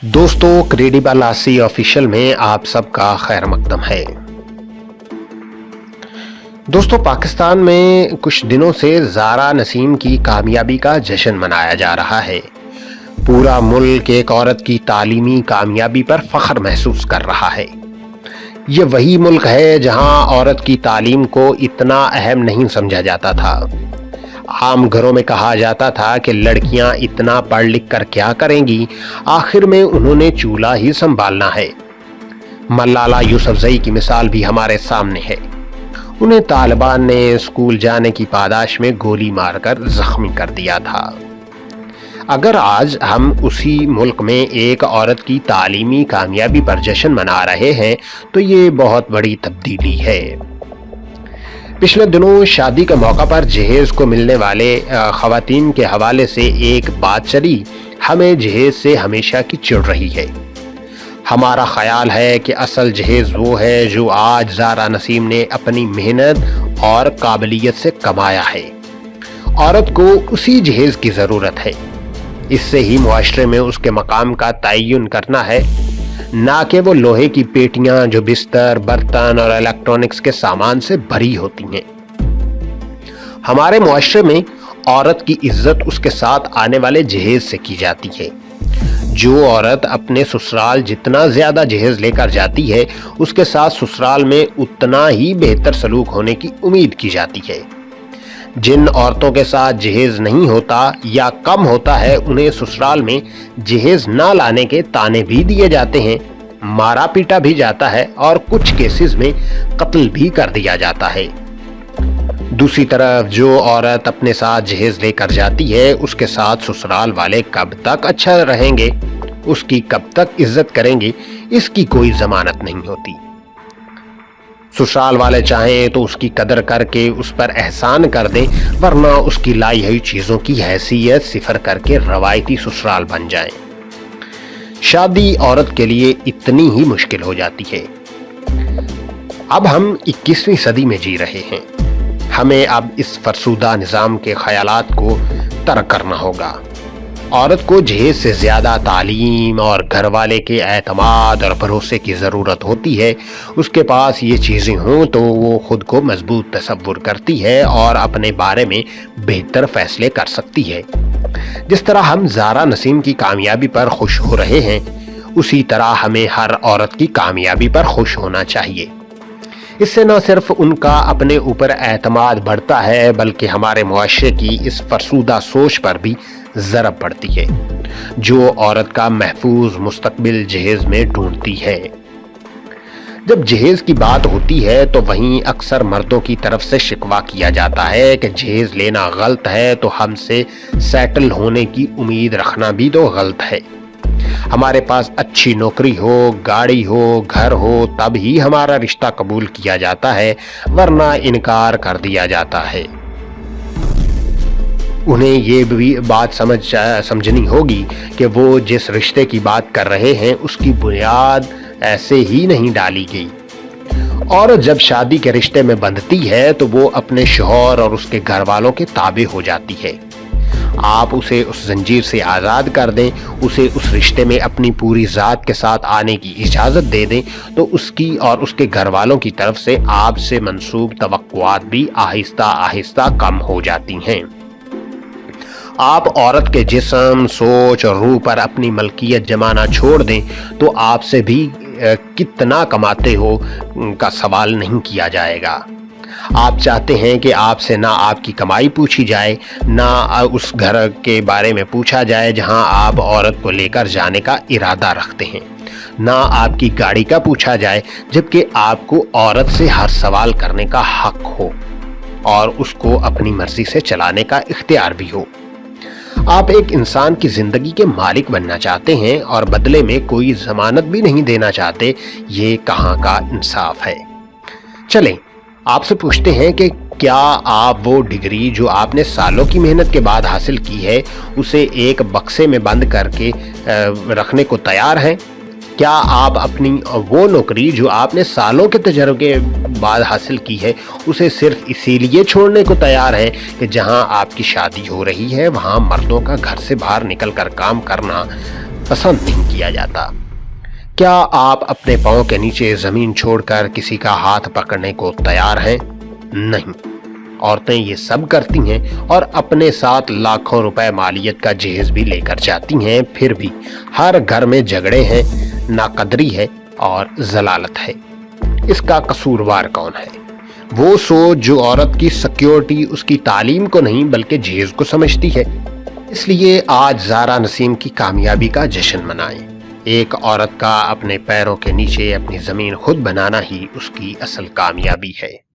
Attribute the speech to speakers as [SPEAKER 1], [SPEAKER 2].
[SPEAKER 1] दोस्तों, क्रेडिबल आसी ऑफिशियल में आप सबका खैर मकदम है। दोस्तों, पाकिस्तान में कुछ दिनों से ज़ारा नसीम की कामयाबी का जश्न मनाया जा रहा है। पूरा मुल्क एक औरत की तालीमी कामयाबी पर फख्र महसूस कर रहा है। ये वही मुल्क है जहां औरत की तालीम को इतना अहम नहीं समझा जाता था। आम घरों में कहा जाता था कि लड़कियां इतना पढ़ लिख कर क्या करेंगी, आखिर में उन्होंने चूल्हा ही संभालना है। मलाला यूसुफजई की मिसाल भी हमारे सामने है। उन्हें तालिबान ने स्कूल जाने की पादाश में गोली मारकर जख्मी कर दिया था। अगर आज हम उसी मुल्क में एक औरत की तालीमी कामयाबी पर जश्न मना रहे हैं तो ये बहुत बड़ी तब्दीली है। पिछले दिनों शादी के मौका पर जहेज को मिलने वाले खवातीन के हवाले से एक बात चली, हमें जहेज से हमेशा की चिढ़ रही है। हमारा ख्याल है कि असल जहेज वो है जो आज ज़ारा नसीम ने अपनी मेहनत और काबिलियत से कमाया है। औरत को उसी जहेज की ज़रूरत है। इससे ही मुआशरे में उसके मकाम का तयन करना है, ना कि वो लोहे की पेटियां जो बिस्तर, बर्तन और इलेक्ट्रॉनिक्स के सामान से भरी होती हैं। हमारे मुआशरे में औरत की इज्जत उसके साथ आने वाले जहेज से की जाती है। जो औरत अपने ससुराल जितना ज्यादा जहेज लेकर जाती है, उसके साथ ससुराल में उतना ही बेहतर सलूक होने की उम्मीद की जाती है। जिन औरतों के साथ जहेज नहीं होता या कम होता है, उन्हें ससुराल में जहेज ना लाने के ताने भी दिए जाते हैं, मारा पीटा भी जाता है और कुछ केसेस में कत्ल भी कर दिया जाता है। दूसरी तरफ जो औरत अपने साथ जहेज लेकर जाती है, उसके साथ ससुराल वाले कब तक अच्छा रहेंगे, उसकी कब तक इज्जत करेंगे, इसकी कोई जमानत नहीं होती। ससुराल वाले चाहें तो उसकी कदर करके उस पर एहसान कर दें, वरना उसकी लाई हुई चीजों की हैसियत सिफर करके रवायती ससुराल बन जाएं। शादी औरत के लिए इतनी ही मुश्किल हो जाती है। अब हम 21वीं सदी में जी रहे हैं। हमें अब इस फरसूदा निज़ाम के ख्यालात को तर्क करना होगा। औरत को जहेज से ज़्यादा तालीम और घर वाले के एतमाद और भरोसे की ज़रूरत होती है। उसके पास ये चीज़ें हों तो वो खुद को मजबूत तसव्वुर करती है और अपने बारे में बेहतर फैसले कर सकती है। जिस तरह हम ज़ारा नसीम की कामयाबी पर खुश हो रहे हैं, उसी तरह हमें हर औरत की कामयाबी पर खुश होना चाहिए। इससे न सिर्फ उनका अपने ऊपर एतमाद बढ़ता है, बल्कि हमारे मुआशरे की इस फरसूदा सोच पर भी ज़रब पड़ती है, जो औरत का महफूज मुस्तकबिल जहेज में ढूंढती है। जब जहेज की बात होती है तो वहीं अक्सर मर्दों की तरफ से शिकवा किया जाता है कि जहेज लेना गलत है, तो हमसे सेटल होने की उम्मीद रखना भी तो गलत है। हमारे पास अच्छी नौकरी हो, गाड़ी हो, घर हो, तब ही हमारा रिश्ता कबूल किया जाता है, वरना इनकार कर दिया जाता है। उन्हें ये भी बात समझनी होगी कि वो जिस रिश्ते की बात कर रहे हैं, उसकी बुनियाद ऐसे ही नहीं डाली गई। और जब शादी के रिश्ते में बंधती है तो वो अपने शौहर और उसके घर वालों के ताबे हो जाती है। आप उसे उस जंजीर से आज़ाद कर दें, उसे उस रिश्ते में अपनी पूरी ज़ात के साथ आने की इजाज़त दे दें, तो उसकी और उसके घर वालों की तरफ से आपसे मंसूब तवक्कुआत भी आहिस्ता आहिस्ता कम हो जाती हैं। आप औरत के जिस्म, सोच और रूह पर अपनी मलकियत जमाना छोड़ दें तो आपसे भी कितना कमाते हो का सवाल नहीं किया जाएगा। आप चाहते हैं कि आपसे ना आपकी कमाई पूछी जाए, ना उस घर के बारे में पूछा जाए जहां आप औरत को लेकर जाने का इरादा रखते हैं, ना आपकी गाड़ी का पूछा जाए, जबकि आपको औरत से हर सवाल करने का हक हो और उसको अपनी मर्जी से चलाने का इख्तियार भी हो। आप एक इंसान की जिंदगी के मालिक बनना चाहते हैं और बदले में कोई जमानत भी नहीं देना चाहते। ये कहाँ का इंसाफ है। चलें, आपसे पूछते हैं कि क्या आप वो डिग्री जो आपने सालों की मेहनत के बाद हासिल की है, उसे एक बक्से में बंद करके रखने को तैयार हैं? क्या आप अपनी वो नौकरी जो आपने सालों के तजर्बे के बाद हासिल की है, उसे सिर्फ इसीलिए छोड़ने को तैयार हैं कि जहां आपकी शादी हो रही है वहां मर्दों का घर से बाहर निकल कर काम करना पसंद नहीं किया کیا جاتا۔ کیا آپ اپنے پاؤں کے نیچے زمین چھوڑ کر کسی کا ہاتھ پکڑنے کو تیار ہیں؟ نہیں۔ عورتیں یہ سب کرتی ہیں اور اپنے ساتھ لاکھوں روپے مالیت کا جہیز بھی لے کر جاتی ہیں، پھر بھی ہر گھر میں جھگڑے ہیں، ناقدری ہے اور ضلالت ہے۔ اس کا قصوروار کون ہے؟ وہ سوچ جو عورت کی سیکیورٹی اس کی تعلیم کو نہیں بلکہ جہیز کو سمجھتی ہے۔ اس لیے آج زارا نسیم کی کامیابی کا جشن منائیں۔ ایک عورت کا اپنے پیروں کے نیچے اپنی زمین خود بنانا ہی اس کی اصل کامیابی ہے۔